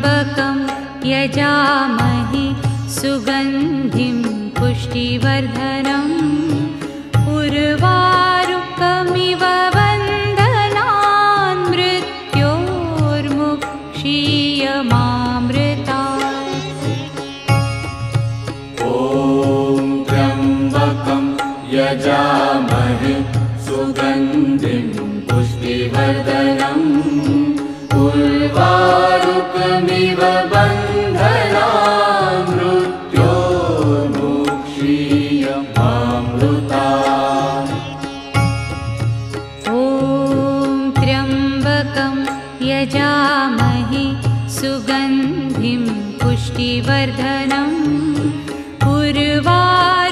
त्र्यम्बकं यजामहे सुगन्धिं पुष्टिवर्धनम् उर्वारुकमिव बन्धनान् मृत्योर्मुक्षीयमामृतात्। ॐ त्र्यम्बकं यजामहे सुगन्धिं पुष्टिवर्धनम् उर्वारुकमिव बन्धनान् मृत्योर्मुक्षीयमामृतात्। ॐ त्र्यम्बकं यजामहे सुगन्धिं पुष्टिवर्धनम् उर्वारुकमिव